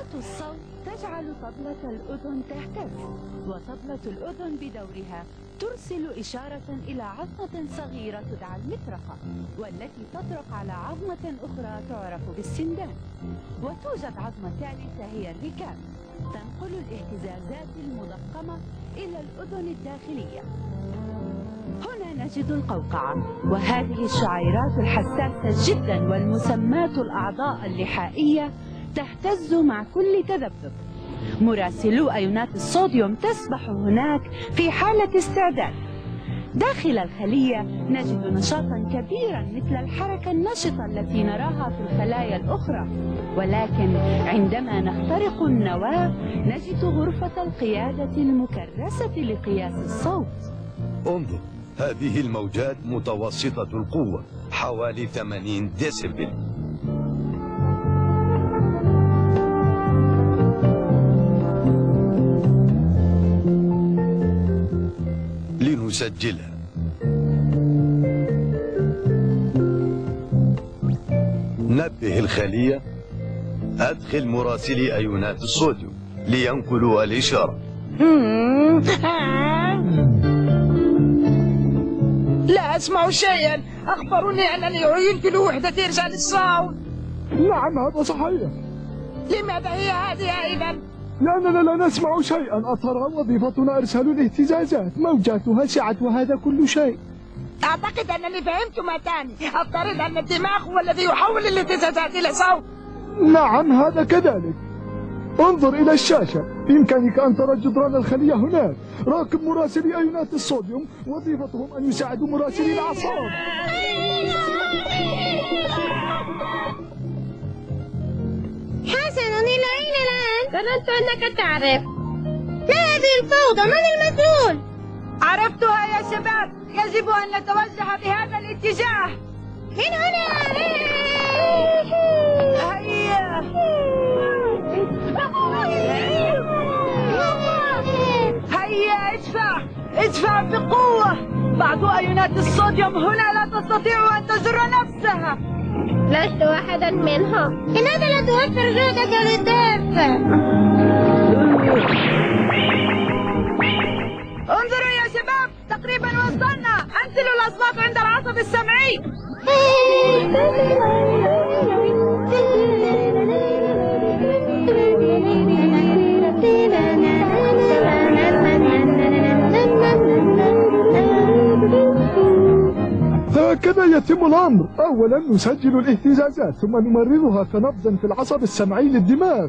موجات الصوت تجعل طبلة الأذن تهتز، وطبلة الأذن بدورها ترسل إشارة إلى عظمة صغيرة تدعى المطرقة، والتي تطرق على عظمة أخرى تعرف بالسندان. وتوجد عظمة ثالثة هي الركاب، تنقل الاهتزازات المضخمة إلى الأذن الداخلية. هنا نجد القوقعة، وهذه الشعيرات الحساسة جدا والمسماة الأعضاء اللحائية تهتز مع كل تذبذب. مراسلو أيونات الصوديوم تسبح هناك في حالة استعداد. داخل الخلية نجد نشاطا كبيرا مثل الحركة النشطة التي نراها في الخلايا الأخرى، ولكن عندما نخترق النواة نجد غرفة القيادة المكرسة لقياس الصوت. انظر، هذه الموجات متوسطة القوة، حوالي 80 ديسيبل. لنسجلها. نبه الخلية. أدخل مراسلي أيونات الصوديوم لينقلوا الإشارة. لا أسمع شيئا. أخبروني أنني عينت لوحدة إرسال الصوت. نعم هذا صحيح. لماذا هي هذه أيضا؟ لأننا لا نسمع شيئا. أترى وظيفتنا إرسال الاهتزازات، موجاتها سعت وهذا كل شيء. أعتقد أنني فهمت ما تعني. أفترض أن الدماغ هو الذي يحول الاهتزازات إلى صوت. نعم هذا كذلك. انظر إلى الشاشة، بإمكانك أن ترى جدران الخلية هناك. راكب مراسلي أيونات الصوديوم وظيفتهم أن يساعدوا مراسلي الأعصاب. حسنا، إلى أين الآن؟ ظننت أنك تعرف. ما هذه الفوضى؟ من المسؤول؟ عرفتها يا شباب، يجب أن نتوجه بهذا الاتجاه. من هنا. هيا هيا، ادفع بقوة. بعض أيونات الصوديوم هنا لا تستطيع أن تجر نفسها. لست واحدا منهم. لماذا لا توفر جهدك للدفع؟ انظروا يا شباب، تقريبا وصلنا. انزلوا الأصوات عند العصب السمعي. هكذا يتم الأمر. أولا نسجل الاهتزازات ثم نمررها كنبض في العصب السمعي للدماغ.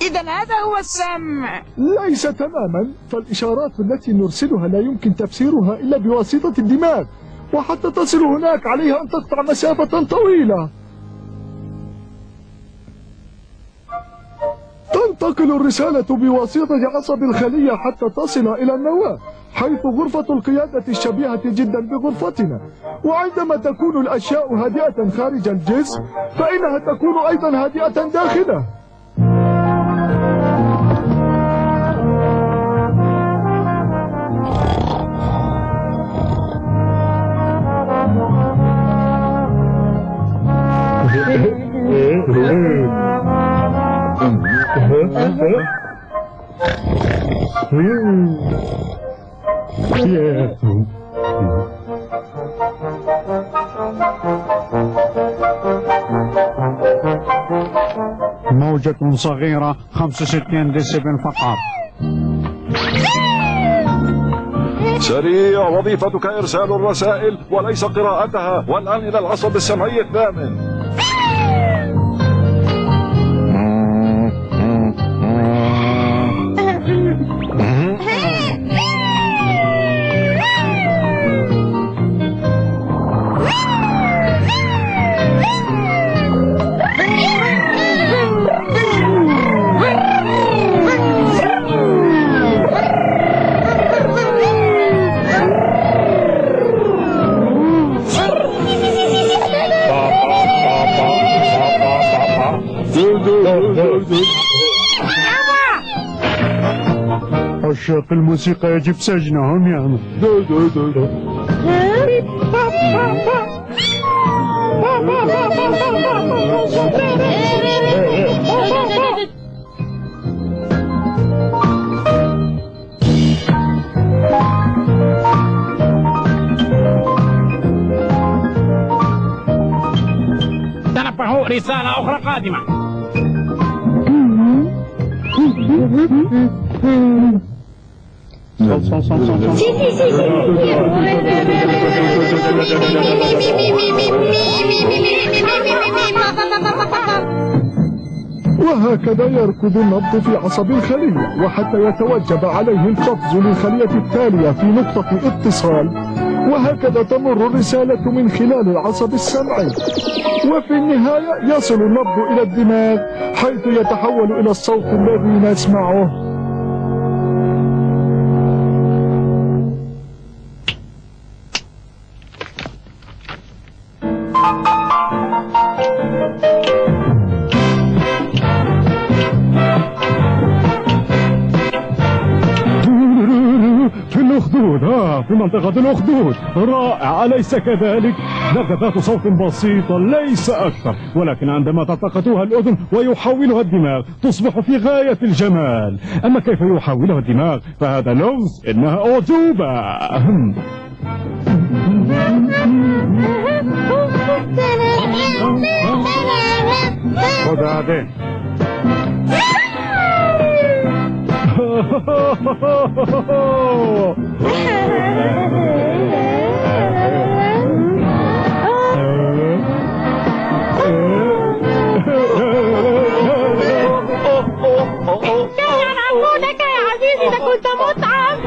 إذا هذا هو السمع. ليس تماما، فالإشارات التي نرسلها لا يمكن تفسيرها إلا بواسطة الدماغ، وحتى تصل هناك عليها أن تقطع مسافة طويلة. تنتقل الرسالة بواسطة عصب الخلية حتى تصل إلى النواة، حيث غرفة القيادة الشبيهة جدا بغرفتنا. وعندما تكون الأشياء هادئة خارج الجسم فإنها تكون أيضا هادئة داخله. موجة صغيرة 65 ديسيبل فقط. سريع، وظيفتك إرسال الرسائل وليس قراءتها. والآن إلى العصب السمعي الثامن. عشاق الموسيقى يجب سجنهم يا عم. رسالة أخرى قادمة. وهكذا يركض النبض في عصب الخلية، وحتى يتوجب عليه القفز للخلية التالية في نقطة اتصال، وهكذا تمر الرسالة من خلال العصب السمعي، وفي النهاية يصل النبض إلى الدماغ حيث يتحول إلى الصوت الذي نسمعه. في منطقة الأخدود. رائع أليس كذلك؟ ذبذبات صوت بسيطة ليس أكثر، ولكن عندما تلتقطها الأذن ويحولها الدماغ تصبح في غاية الجمال. أما كيف يحولها الدماغ فهذا لغز، إنها أعجوبة. خذ هذين. كان عفونك يا عزيزي إذا كنت متعب.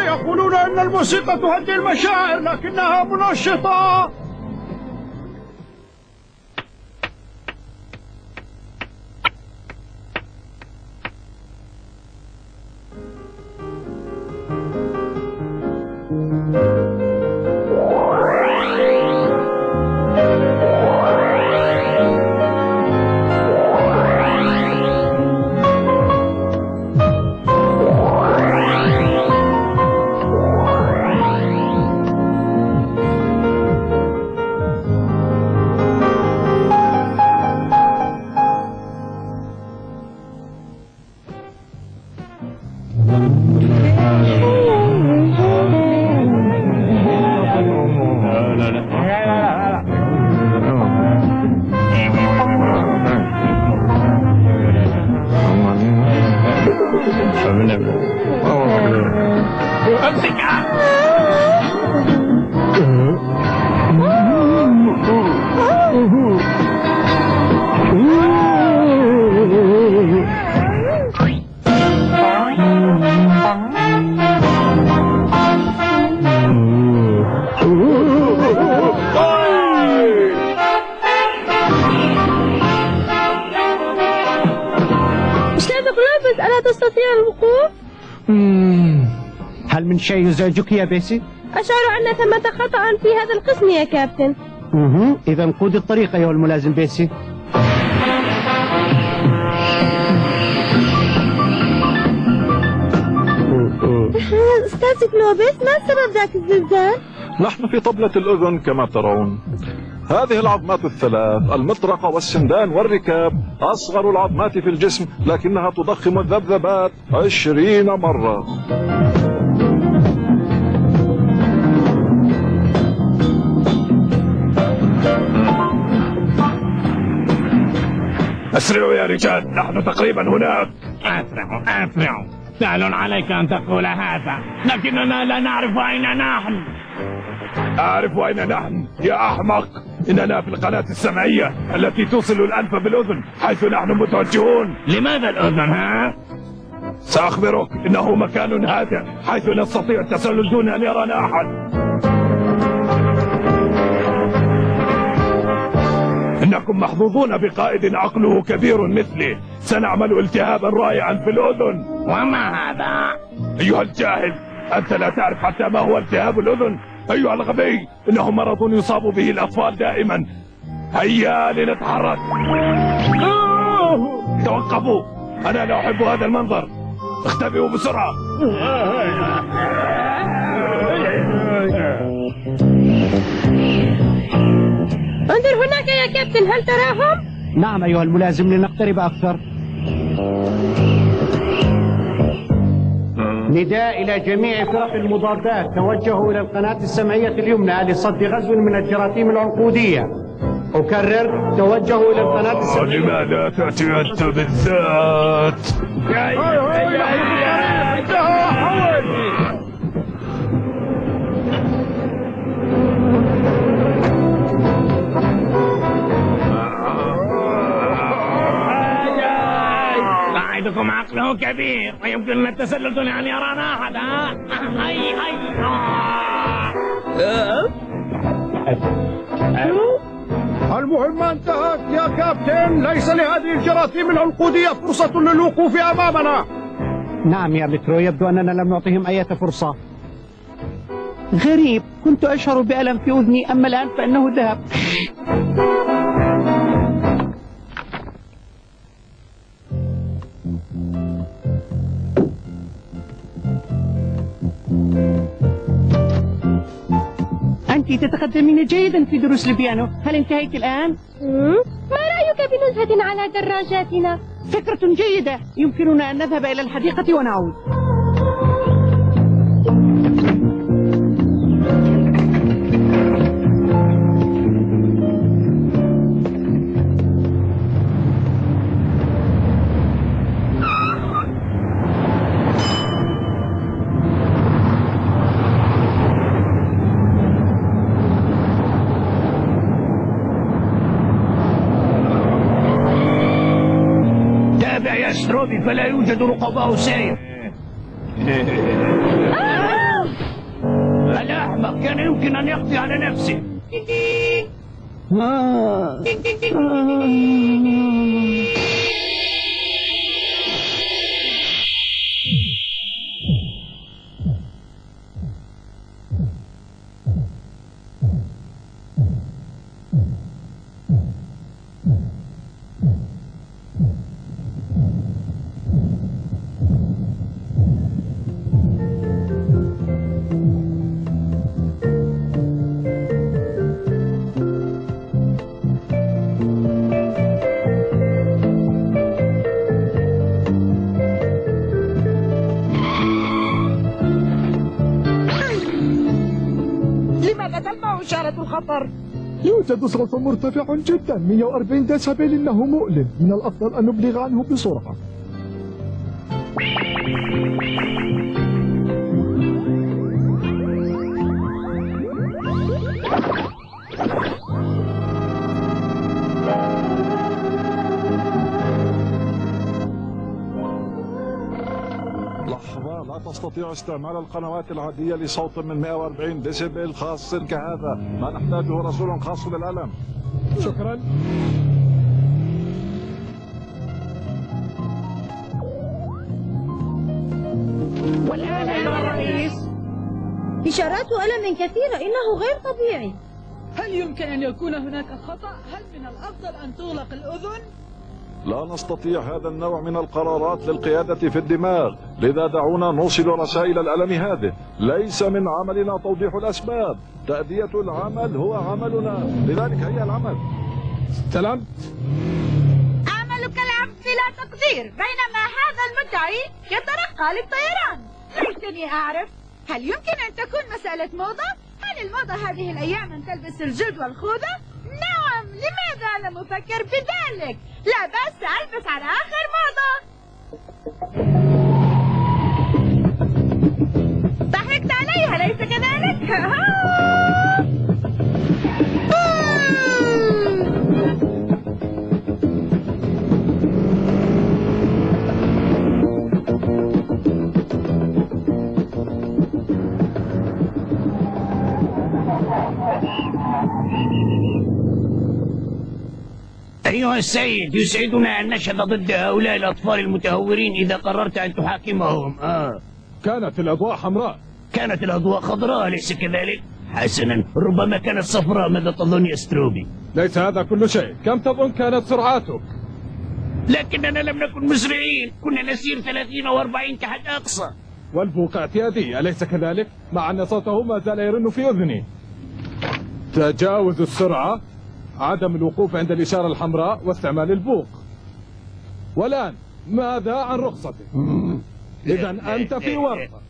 يقولون أن الموسيقى تهدي المشاعر لكنها منشطة. ألا تستطيع الوقوف؟ هل من شيء يزعجك يا بيسي؟ أشعر أن ثمة خطأ في هذا القسم يا كابتن. إذا قود الطريق أيها الملازم بيسي. أستاذ كلوبيس، ما سبب ذاك الزلزال؟ نحن في طبلة الأذن كما ترون. هذه العظمات الثلاث، المطرقة والسندان والركاب، أصغر العظمات في الجسم، لكنها تضخم الذبذبات 20 مرة. أسرعوا يا رجال، نحن تقريبا هناك. أسرعوا أسرعوا، سهل عليك أن تقول هذا، لكننا لا نعرف أين نحن. أعرف أين نحن يا أحمق، إننا في القناة السمعية التي توصل الأنف بالأذن حيث نحن متوجهون. لماذا الأذن ها؟ سأخبرك، إنه مكان هادئ حيث نستطيع التسلل دون أن يرانا أحد. إنكم محظوظون بقائد عقله كبير مثلي، سنعمل التهابا رائعا في الأذن. وما هذا؟ أيها الجاهل، أنت لا تعرف حتى ما هو التهاب الأذن؟ أيها الغبي، إنه مرض يصاب به الأطفال دائما. هيا لنتحرك. توقفوا، أنا لا أحب هذا المنظر. اختبئوا بسرعة. انظر هناك يا كابتن، هل تراهم؟ نعم أيها الملازم، لنقترب أكثر. نداء إلى جميع فرق المضادات، توجهوا إلى القناة السمعية اليمنى لصد غزو من الجراثيم العنقودية. أكرر، توجهوا إلى القناة السمعية. لماذا تأتي أنت بالذات؟ قائدكم عقله كبير ويمكن التسلل لأن يرانا أحد. المهمة انتهت يا كابتن، ليس لهذه الجراثيم العنقودية فرصة للوقوف أمامنا. نعم يا مترو، يبدو أننا لم نعطهم أي فرصة. غريب، كنت أشعر بألم في أذني، أما الآن فإنه ذهب. أنت تتقدمين جيدا في دروس البيانو، هل انتهيت الآن؟ ما رأيك بنزهة على دراجاتنا؟ فكرة جيدة، يمكننا أن نذهب إلى الحديقة ونعود. ستروبي، فلا يوجد رقباء سير. الأحمق كان يمكن أن يقضي على نفسه. إشارة الخطر. يوجد صوت مرتفع جدا 140 ديسبل، إنه مؤلم، من الأفضل أن نبلغ عنه بسرعة. لا تستطيع استعمال القنوات العادية لصوت من 140 ديسيبل خاص كهذا، ما نحتاجه رسول خاص بالألم. شكرا. والآن أيها الرئيس، إشارات ألم كثيرة، إنه غير طبيعي. هل يمكن أن يكون هناك خطأ؟ هل من الأفضل أن تغلق الأذن؟ لا نستطيع هذا النوع من القرارات للقيادة في الدماغ، لذا دعونا نوصل رسائل الألم هذه. ليس من عملنا توضيح الأسباب، تأدية العمل هو عملنا، لذلك هيا العمل. استلمت. عملك العبد بلا تقدير، بينما هذا المدعي يترقى للطيران. ليتني أعرف، هل يمكن أن تكون مسألة موضة؟ هل الموضة هذه الأيام أن تلبس الجلد والخوذة؟ نعم، لماذا لم أفكر بذلك؟ لا بأس، ألبس على آخر موضة. ضحكت عليها، ليس كذلك؟ أيها السيد، يسعدنا أن نشهد ضد هؤلاء الأطفال المتهورين إذا قررت أن تحاكمهم. كانت الأضواء حمراء. كانت الأضواء خضراء، أليس كذلك؟ حسنا، ربما كانت صفراء. ماذا تظن يا ستروبي؟ ليس هذا كل شيء. كم تظن كانت سرعتك؟ لكننا لم نكن مسرعين، كنا نسير 30 أو 40 تحت أقصى. والبوق اعتيادي، أليس كذلك؟ مع أن صوته ما زال يرن في أذني. تجاوز السرعة عدم الوقوف عند الإشارة الحمراء واستعمال البوق. والآن ماذا عن رخصتك؟ إذا أنت في ورطة.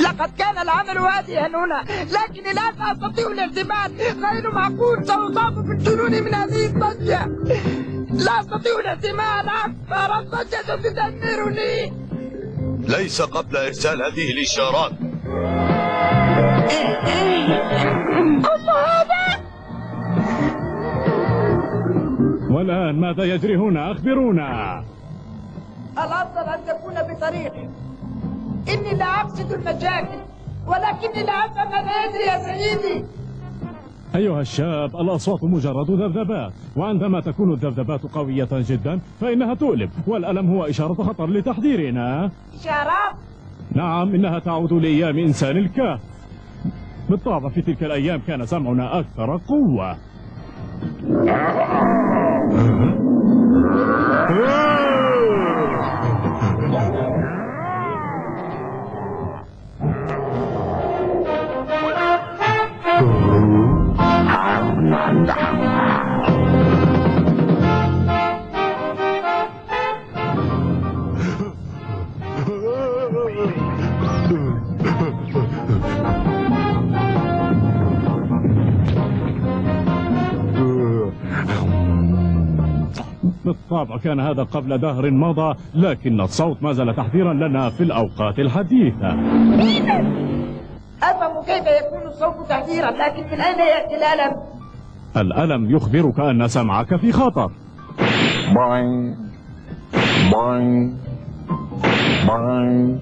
لقد كان العمل هادئا هنا، لكن الآن لا أستطيع الاعتماد. غير معقول سأصاب بالجنون من هذه الضجة. لا أستطيع الاعتماد أكثر، الضجة تدمرني. ليس قبل إرسال هذه الإشارات. كل هذا؟ والآن ماذا يجري هنا؟ أخبرونا. الأفضل أن تكون بطريقي. إني لا أقصد المشاكل، ولكني لا أفهم ماذا يجري يا سيدي. أيها الشاب، الأصوات مجرد ذبذبات، وعندما تكون الذبذبات قوية جدا فإنها تؤلم، والألم هو إشارة خطر لتحذيرنا. إشارات؟ نعم، إنها تعود لأيام إنسان الكهف. بالطبع في تلك الأيام كان سمعنا أكثر قوة. بالطبع كان هذا قبل دهر مضى، لكن الصوت ما زال تحذيرا لنا في الأوقات الحديثة. أفهم كيف يكون الصوت تحذيرا، لكن من أين يأتي الألم؟ الألم يخبرك أن سمعك في خطر. باين باين باين.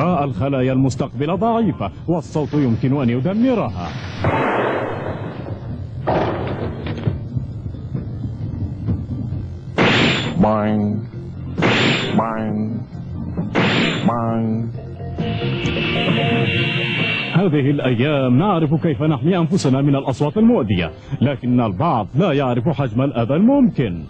الخلايا المستقبلة ضعيفة والصوت يمكن أن يدمرها. باين باين باين. هذه الأيام نعرف كيف نحمي أنفسنا من الأصوات المؤذية، لكن البعض لا يعرف حجم الأذى الممكن.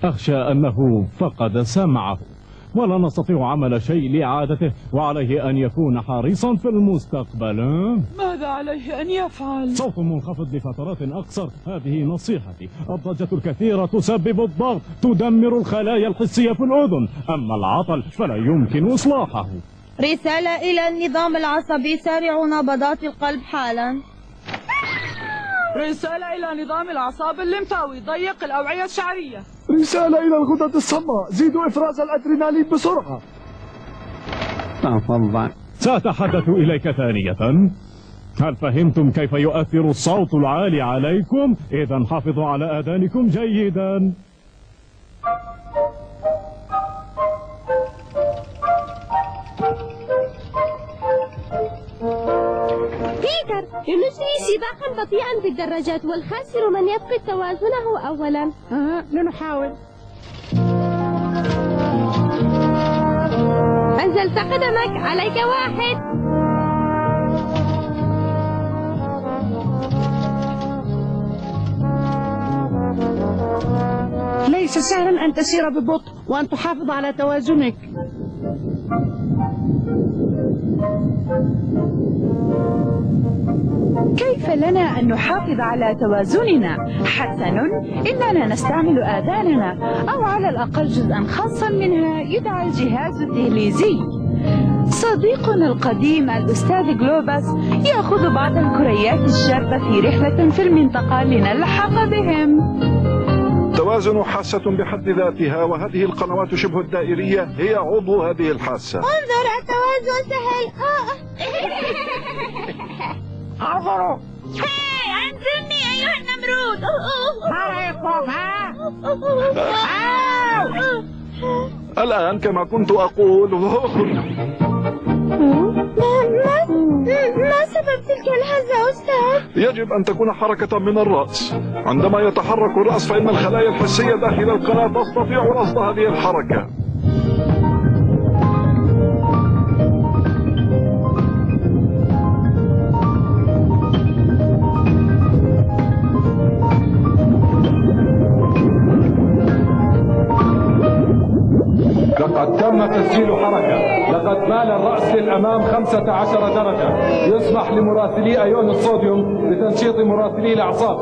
أخشى أنه فقد سمعه ولا نستطيع عمل شيء لإعادته، وعليه أن يكون حريصا في المستقبل. ماذا عليه أن يفعل؟ صوت منخفض لفترات أقصر، هذه نصيحتي. الضجة الكثيرة تسبب الضغط، تدمر الخلايا الحسية في الأذن، أما العطل فلا يمكن إصلاحه. رسالة إلى النظام العصبي، سارعوا نبضات القلب حالا. رسالة إلى نظام الأعصاب الليمفاوي، ضيق الأوعية الشعرية. رسالة إلى الغدد الصماء، زيدوا إفراز الأدرينالين بسرعة. تفضل. سأتحدث إليك ثانية. هل فهمتم كيف يؤثر الصوت العالي عليكم؟ إذا حافظوا على آذانكم جيدا. بيتر، لنجري سباقا بطيئا بالدراجات، والخاسر من يفقد توازنه أولا. لنحاول. أنزلت قدمك، عليك واحد. ليس سهلا أن تسير ببطء وأن تحافظ على توازنك. كيف لنا أن نحافظ على توازننا؟ حسن، إننا نستعمل آذاننا، أو على الأقل جزءا خاصا منها يدعى الجهاز الدهليزي. صديقنا القديم الأستاذ جلوباس يأخذ بعض الكريات الشابة في رحلة في المنطقة لنلحق بهم. توازن حاسة بحد ذاتها، وهذه القنوات شبه الدائرية هي عضو هذه الحاسة. انظر، التوازن سهل. انظروا. أنزلني أيها النمرود. عليكم ها. الآن كما كنت أقول ما سبب تلك الهزة أستاذ؟ يجب أن تكون حركة من الرأس. عندما يتحرك الرأس فإن الخلايا الحسية داخل القناة تستطيع رصد هذه الحركة. لقد تم تسجيل حركة. لقد مال الرأس للأمام 15 درجة. يسمح لمراسلي أيون الصوديوم بتنشيط مراسلي الأعصاب.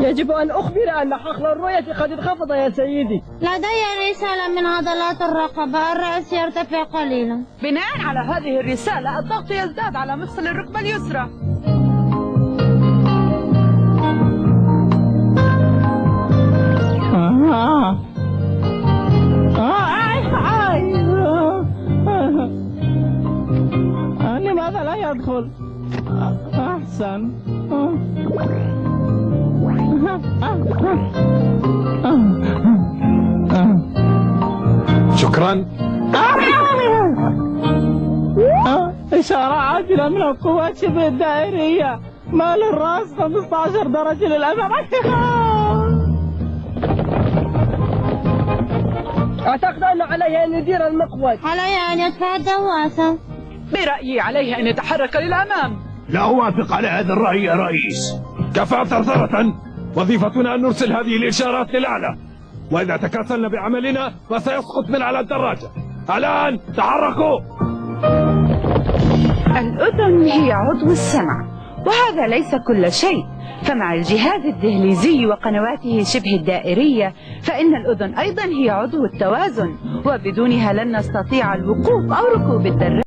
يجب أن أخبر أن حقل الرؤية قد انخفض يا سيدي. لدي رسالة من عضلات الرقبة، الرأس يرتفع قليلا. بناء على هذه الرسالة الضغط يزداد على مفصل الركبة اليسرى. لماذا لا يدخل؟ أحسن. شكرا. إشارة عاجلة من القوات شبه الدائرية. مال الرأس 15 درجة للأمام. أعتقد أن عليه أن يدير المقود. عليه أن يدفع الدواسة. برأيي عليه أن يتحرك للأمام. لا أوافق على هذا الرأي يا رئيس. كفى ثرثرة. وظيفتنا أن نرسل هذه الإشارات للأعلى، وإذا تكاسلنا بعملنا فسيسقط من على الدراجة. الآن تحركوا. الأذن هي عضو السمع، وهذا ليس كل شيء. فمع الجهاز الدهليزي وقنواته شبه الدائرية فإن الأذن أيضا هي عضو التوازن، وبدونها لن نستطيع الوقوف أو ركوب الدراجة.